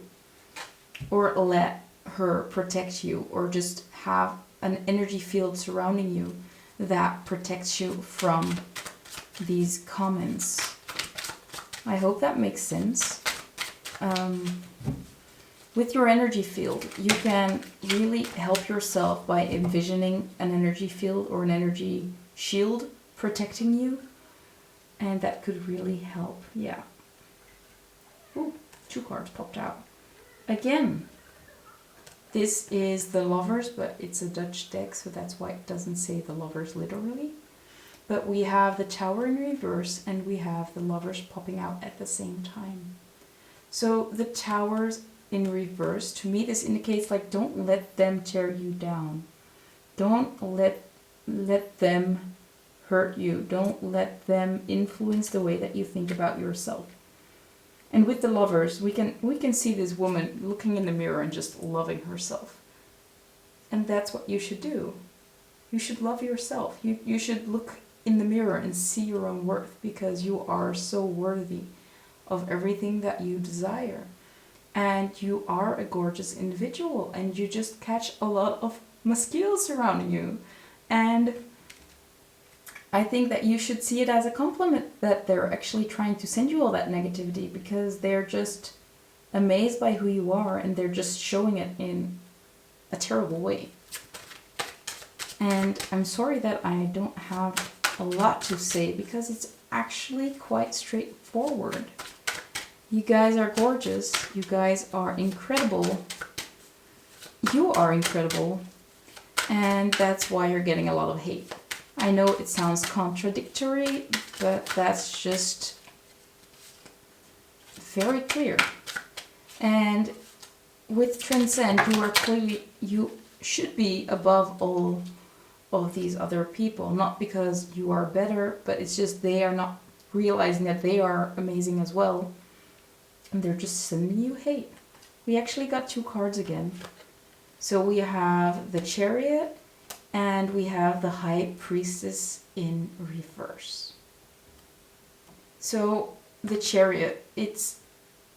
Speaker 1: or let her protect you, or just have an energy field surrounding you that protects you from these comments. I hope that makes sense. With your energy field, you can really help yourself by envisioning an energy field or an energy shield protecting you, and that could really help. Yeah. Ooh, 2 cards popped out. Again, this is the Lovers, but it's a Dutch deck, so that's why it doesn't say the Lovers literally. But we have the Tower in reverse, and we have the Lovers popping out at the same time. So the Towers in reverse, to me this indicates, like, don't let them tear you down. Don't let them hurt you. Don't let them influence the way that you think about yourself. And with the Lovers, we can see this woman looking in the mirror and just loving herself. And that's what you should do. You should love yourself. You should look in the mirror and see your own worth, because you are so worthy of everything that you desire. And you are a gorgeous individual, and you just catch a lot of mosquitoes surrounding you. And I think that you should see it as a compliment that they're actually trying to send you all that negativity, because they're just amazed by who you are, and they're just showing it in a terrible way. And I'm sorry that I don't have a lot to say, because it's actually quite straightforward. You guys are gorgeous. You guys are incredible. You are incredible. And that's why you're getting a lot of hate. I know it sounds contradictory, but that's just very clear. And with Transcend, you should be above all of these other people. Not because you are better, but it's just they are not realizing that they are amazing as well. and they're just sending you hate. We actually got 2 cards again. So we have the Chariot and we have the High Priestess in reverse. So the Chariot, it's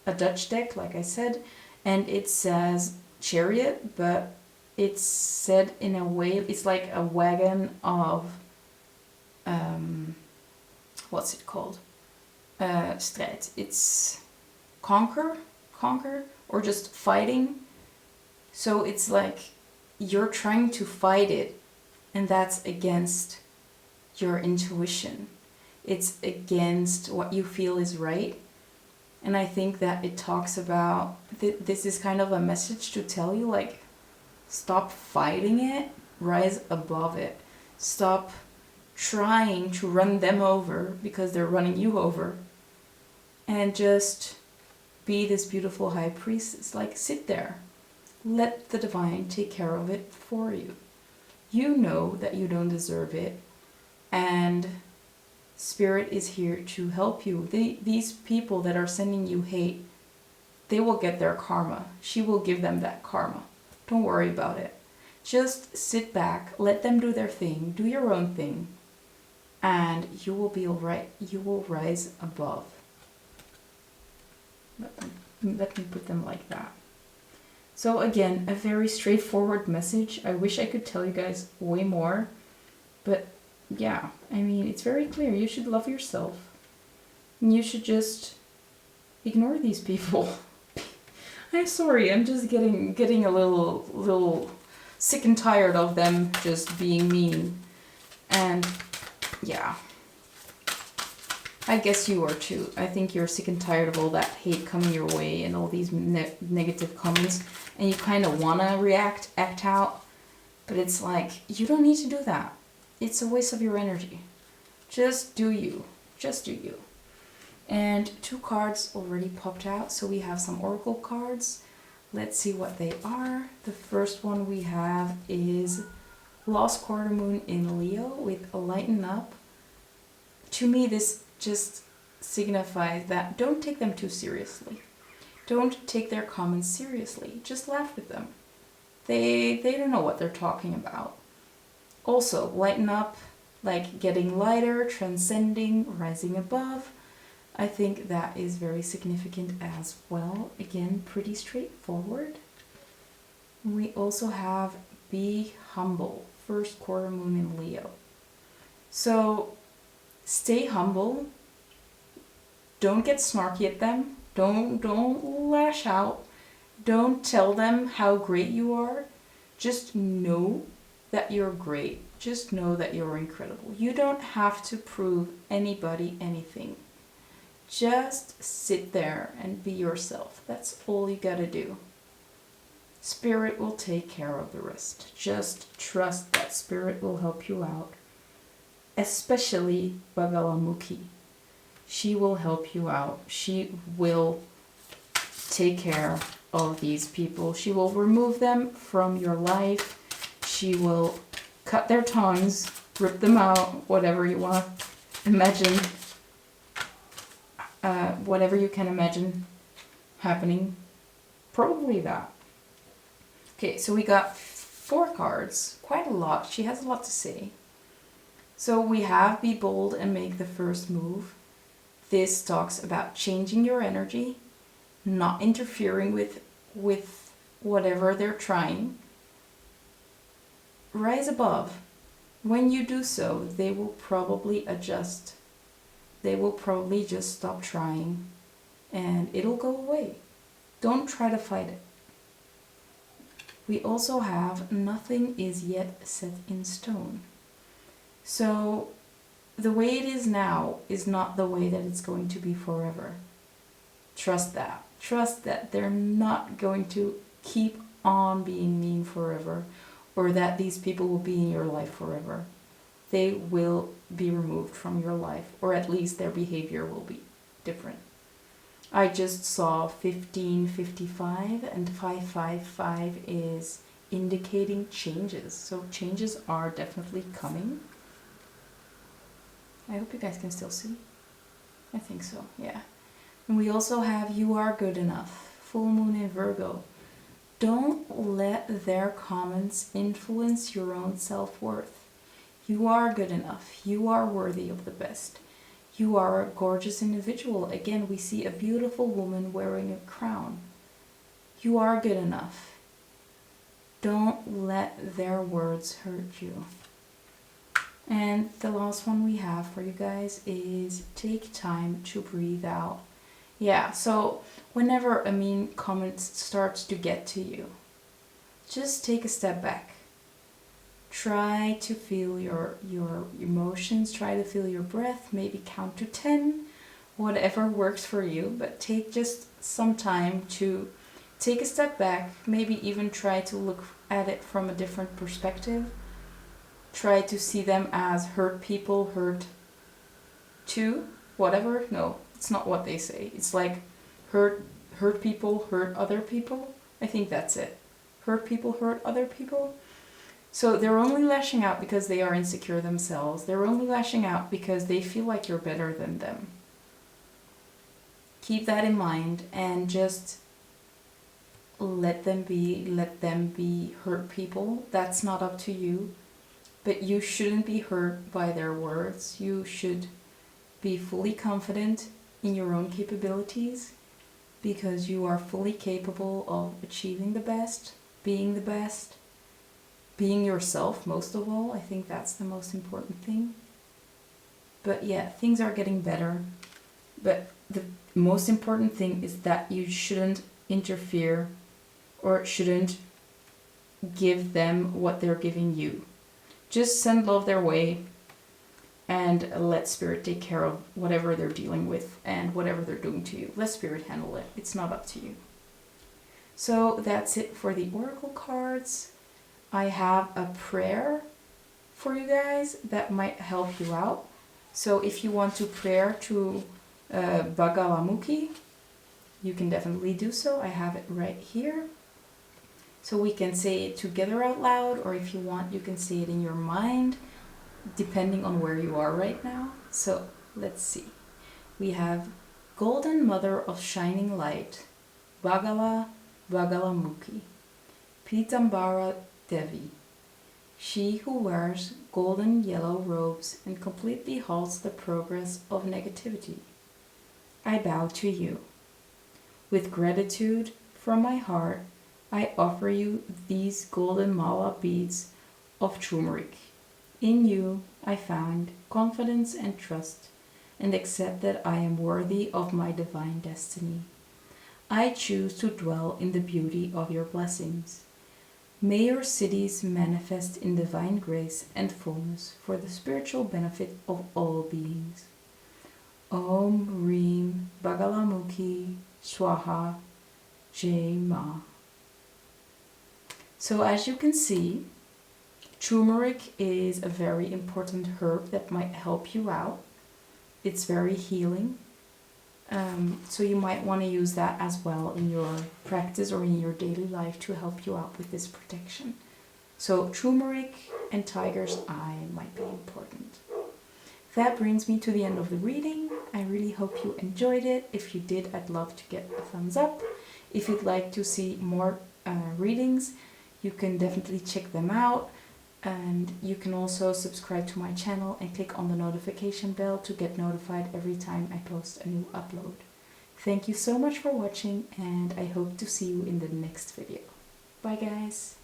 Speaker 1: a Dutch deck, like I said, and it says Chariot, but it's said in a way, it's like a wagon of, what's it called? Strijd. It's conquer, or just fighting. So it's like you're trying to fight it, and that's against your intuition. It's against what you feel is right. And I think that it talks about, this is kind of a message to tell you, like, stop fighting it, rise above it. Stop trying to run them over because they're running you over. And just be this beautiful high priestess. Like, sit there. Let the divine take care of it for you. You know that you don't deserve it. And Spirit is here to help you. These people that are sending you hate, they will get their karma. She will give them that karma. Don't worry about it. Just sit back, let them do their thing, do your own thing, and you will be alright. You will rise above. Let me put them like that. So again, a very straightforward message. I wish I could tell you guys way more, but yeah, I mean, it's very clear. You should love yourself. And you should just ignore these people. I'm sorry, I'm just getting a little sick and tired of them just being mean. And yeah, I guess you are too. I think you're sick and tired of all that hate coming your way and all these negative comments, and you kind of want to act out, but it's like, you don't need to do that. It's a waste of your energy. Just do you. Just do you. And 2 cards already popped out, so we have some oracle cards. Let's see what they are. The first one we have is Lost Quarter Moon in Leo with a Lighten Up. To me, this just signifies that don't take them too seriously. Don't take their comments seriously. Just laugh with them. They don't know what they're talking about. Also, lighten up, like getting lighter, transcending, rising above. I think that is very significant as well. Again, pretty straightforward. We also have Be Humble, first quarter moon in Leo. So stay humble. Don't get snarky at them. Don't lash out. Don't tell them how great you are. Just know that you're great. Just know that you're incredible. You don't have to prove anybody anything. Just sit there and be yourself. That's all you gotta do. Spirit will take care of the rest. Just trust that Spirit will help you out. Especially Bagalamukhi. She will help you out. She will take care of these people. She will remove them from your life. She will cut their tongues, rip them out, whatever you want to imagine. Whatever you can imagine happening. Probably that. Okay, so we got 4 cards. Quite a lot. She has a lot to say. So we have Be Bold and Make the First Move. This talks about changing your energy, not interfering with whatever they're trying. Rise above. When you do so, they will probably adjust. They will probably just stop trying and it'll go away. Don't try to fight it. We also have Nothing is yet set in stone. So the way it is now is not the way that it's going to be forever. Trust that. Trust that they're not going to keep on being mean forever, or that these people will be in your life forever. They will be removed from your life, or at least their behavior will be different. I just saw 1555 and 555 is indicating changes. So changes are definitely coming. I hope you guys can still see. I think so, yeah. And we also have You Are Good Enough, full moon in Virgo. Don't let their comments influence your own self-worth. You are good enough. You are worthy of the best. You are a gorgeous individual. Again, we see a beautiful woman wearing a crown. You are good enough. Don't let their words hurt you. And the last one we have for you guys is take time to breathe out. Yeah, so whenever a mean comment starts to get to you, just take a step back. Try to feel your emotions, try to feel your breath, maybe count to 10, whatever works for you, but take just some time to take a step back, maybe even try to look at it from a different perspective. Try to see them as hurt people, hurt too, whatever. No, it's not what they say. It's like hurt people, hurt other people. I think that's it. Hurt people, hurt other people. So they're only lashing out because they are insecure themselves. They're only lashing out because they feel like you're better than them. Keep that in mind and just let them be hurt people. That's not up to you. But you shouldn't be hurt by their words. You should be fully confident in your own capabilities because you are fully capable of achieving the best, being yourself most of all. I think that's the most important thing. But yeah, things are getting better. But the most important thing is that you shouldn't interfere or shouldn't give them what they're giving you. Just send love their way and let Spirit take care of whatever they're dealing with and whatever they're doing to you. Let Spirit handle it. It's not up to you. So that's it for the Oracle cards. I have a prayer for you guys that might help you out. So if you want to pray to Bagalamukhi, you can definitely do so. I have it right here. So we can say it together out loud, or if you want, you can say it in your mind, depending on where you are right now. So let's see. We have Golden Mother of Shining Light, Bagalamukhi, Pitambara Devi, she who wears golden yellow robes and completely halts the progress of negativity. I bow to you. With gratitude from my heart, I offer you these golden mala beads of turmeric. In you I find confidence and trust, and accept that I am worthy of my divine destiny. I choose to dwell in the beauty of your blessings. May your cities manifest in divine grace and fullness for the spiritual benefit of all beings. Om Reem Bagalamukhi Swaha Jai Ma. So as you can see, turmeric is a very important herb that might help you out. It's very healing. So you might want to use that as well in your practice or in your daily life to help you out with this protection. So turmeric and tiger's eye might be important. That brings me to the end of the reading. I really hope you enjoyed it. If you did, I'd love to get a thumbs up. If you'd like to see more readings, you can definitely check them out. And you can also subscribe to my channel and click on the notification bell to get notified every time I post a new upload. Thank you so much for watching, and I hope to see you in the next video. Bye guys!